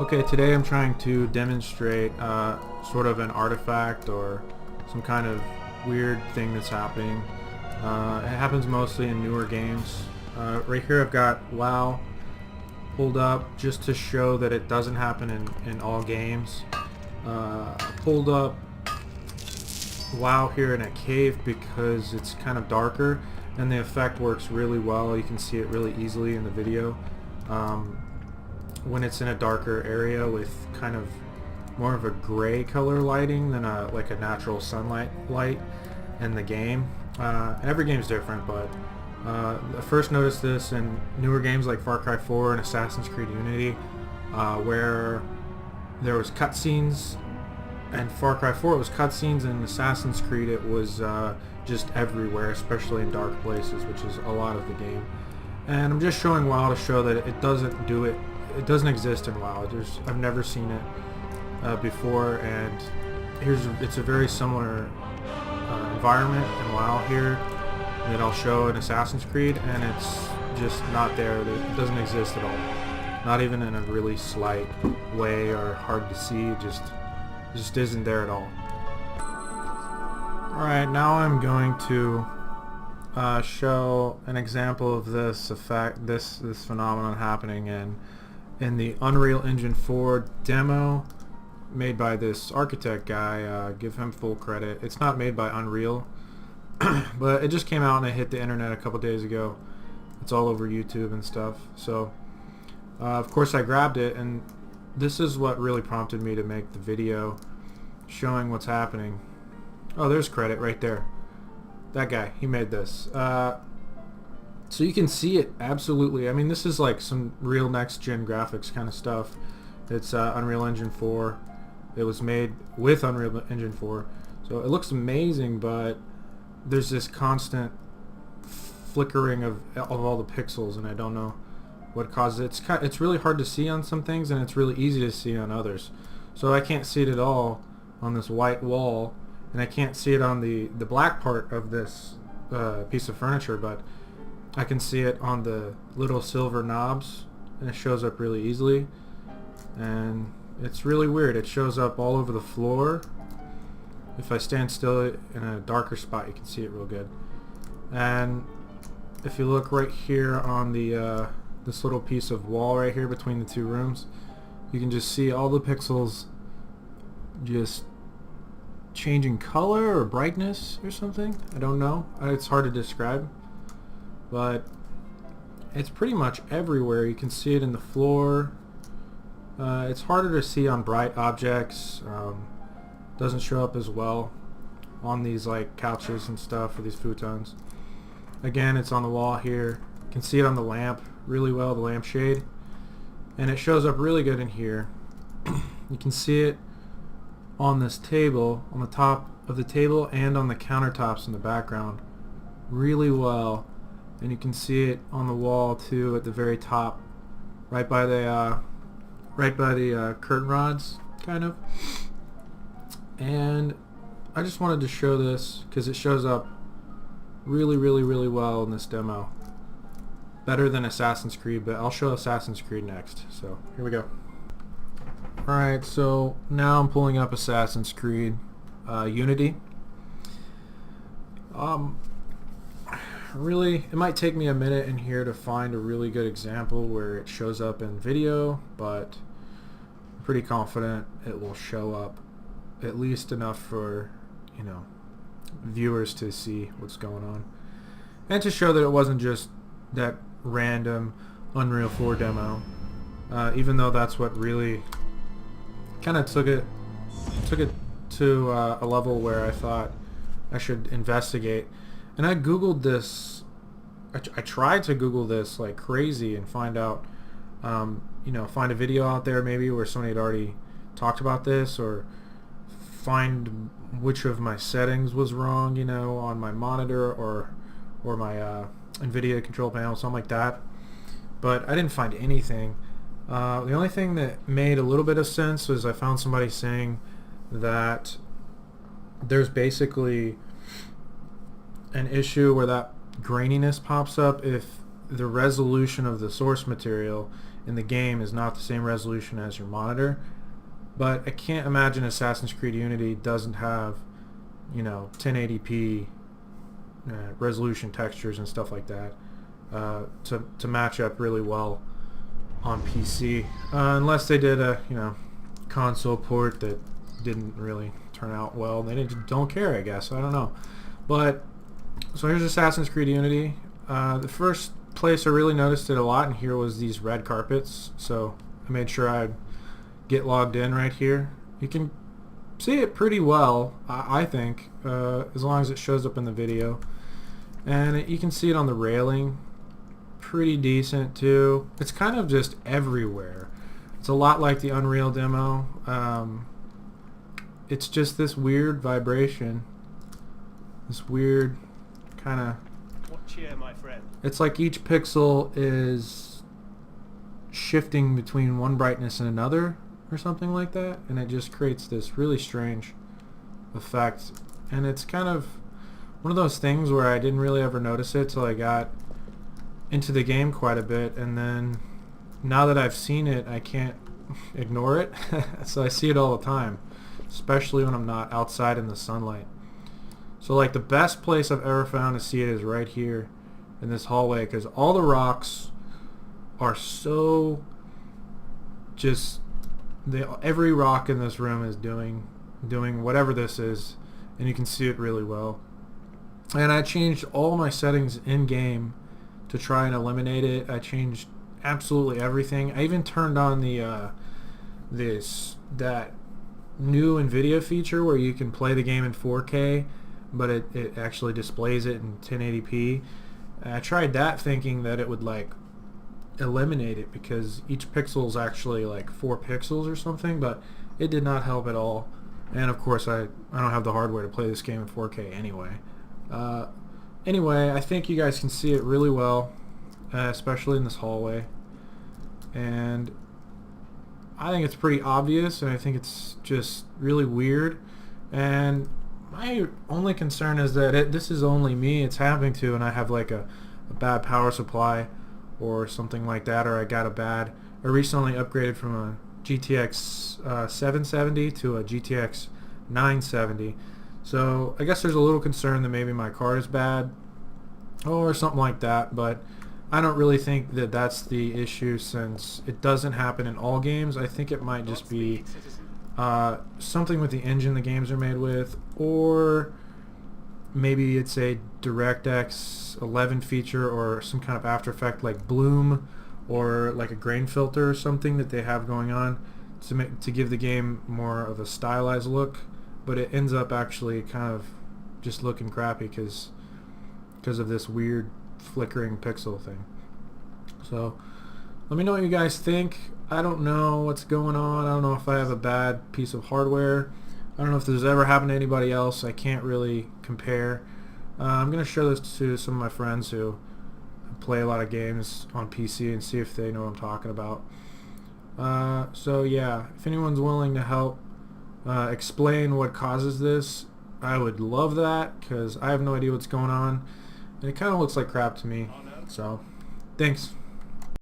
Okay, today I'm trying to demonstrate sort of an artifact or some kind of weird thing that's happening. It happens mostly in newer games. Right here I've got WoW pulled up just to show that it doesn't happen in all games. I pulled up WoW here in a cave because it's kind of darker and the effect works really well. You can see it really easily in the video. When it's in a darker area with kind of more of a gray color lighting than like a natural sunlight light in the game. Every game's different, but I first noticed this in newer games like Far Cry 4 and Assassin's Creed Unity, where there was cutscenes. And Far Cry 4 it was cutscenes, and Assassin's Creed it was just everywhere, especially in dark places, which is a lot of the game. And I'm just showing WoW to show that it doesn't do it. It doesn't exist in WoW. I've never seen it before, and it's a very similar environment in WoW here that I'll show in Assassin's Creed, and it's just not there. It doesn't exist at all. Not even in a really slight way or hard to see. It just isn't there at all. Alright, now I'm going to show an example of this effect, this phenomenon happening in the Unreal Engine 4 demo made by this architect guy. Give him full credit. It's not made by Unreal, but it just came out and it hit the internet a couple days ago. It's all over YouTube and stuff. So of course I grabbed it, and this is what really prompted me to make the video showing what's happening. Oh, there's credit right there. That guy, he made this. So you can see it absolutely. I mean, this is like some real next-gen graphics kind of stuff. It's Unreal Engine 4. It was made with Unreal Engine 4. So it looks amazing, but there's this constant flickering of all the pixels, and I don't know what causes it. It's really hard to see on some things, and it's really easy to see on others. So I can't see it at all on this white wall, and I can't see it on the black part of this piece of furniture, but I can see it on the little silver knobs, and it shows up really easily, and it's really weird. It shows up all over the floor. If I stand still in a darker spot, you can see it real good. And if you look right here on the this little piece of wall right here between the two rooms, you can just see all the pixels just changing color or brightness or something. I don't know. It's hard to describe, but it's pretty much everywhere. You can see it in the floor. It's harder to see on bright objects. Doesn't show up as well on these like couches and stuff, or these futons. Again, it's on the wall here. You can see it on the lamp really well, the lampshade, and it shows up really good in here. You can see it on this table, on the top of the table, and on the countertops in the background really well. And you can see it on the wall too, at the very top, right by the curtain rods, kind of. And I just wanted to show this because it shows up really well in this demo. Better than Assassin's Creed, but I'll show Assassin's Creed next. So here we go. Alright, so now I'm pulling up Assassin's Creed Unity. Really, it might take me a minute in here to find a really good example where it shows up in video, but I'm pretty confident it will show up at least enough for, you know, viewers to see what's going on, and to show that it wasn't just that random Unreal 4 demo, even though that's what really kind of took it to a level where I thought I should investigate. And I googled this. I tried to Google this like crazy and find out, you know, find a video out there maybe where somebody had already talked about this, or find which of my settings was wrong, you know, on my monitor or my nvidia control panel, something like that. But I didn't find anything. The only thing that made a little bit of sense was I found somebody saying that there's basically an issue where that graininess pops up if the resolution of the source material in the game is not the same resolution as your monitor. But I can't imagine Assassin's Creed Unity doesn't have, you know, 1080p resolution textures and stuff like that to match up really well on PC, unless they did a, you know, console port that didn't really turn out well. They don't care, I guess. I don't know. But so here's Assassin's Creed Unity. The first place I really noticed it a lot in here was these red carpets. So I made sure I'd get logged in right here. You can see it pretty well, I think, as long as it shows up in the video. And you can see it on the railing. Pretty decent too. It's kind of just everywhere. It's a lot like the Unreal demo. It's just this weird vibration. This weird kind of... What cheer, my friend? It's like each pixel is shifting between one brightness and another or something like that, and it just creates this really strange effect. And it's kind of one of those things where I didn't really ever notice it till I got into the game quite a bit, and then now that I've seen it, I can't ignore it. So I see it all the time, especially when I'm not outside in the sunlight. So like the best place I've ever found to see it is right here in this hallway, because all the rocks are so just every rock in this room is doing whatever this is, and you can see it really well. And I changed all my settings in game to try and eliminate it. I changed absolutely everything. I even turned on the that new nvidia feature where you can play the game in 4K, but it actually displays it in 1080p. And I tried that thinking that it would like eliminate it because each pixel is actually like 4 pixels or something, but it did not help at all. And of course I don't have the hardware to play this game in 4K anyway. Anyway, I think you guys can see it really well, especially in this hallway, and I think it's pretty obvious, and I think it's just really weird. And my only concern is that this is only me it's happening to, and I have like a bad power supply or something like that, or I recently upgraded from a GTX 770 to a GTX 970. So I guess there's a little concern that maybe my card is bad or something like that, but I don't really think that that's the issue since it doesn't happen in all games. I think it might just be something with the engine the games are made with, or maybe it's a DirectX 11 feature or some kind of After Effect like bloom or like a grain filter or something that they have going on to give the game more of a stylized look. But it ends up actually kind of just looking crappy because of this weird flickering pixel thing. So let me know what you guys think. I don't know what's going on. I don't know if I have a bad piece of hardware. I don't know if this has ever happened to anybody else. I can't really compare. I'm going to show this to some of my friends who play a lot of games on PC and see if they know what I'm talking about. So yeah, if anyone's willing to help explain what causes this, I would love that, because I have no idea what's going on and it kind of looks like crap to me. So thanks.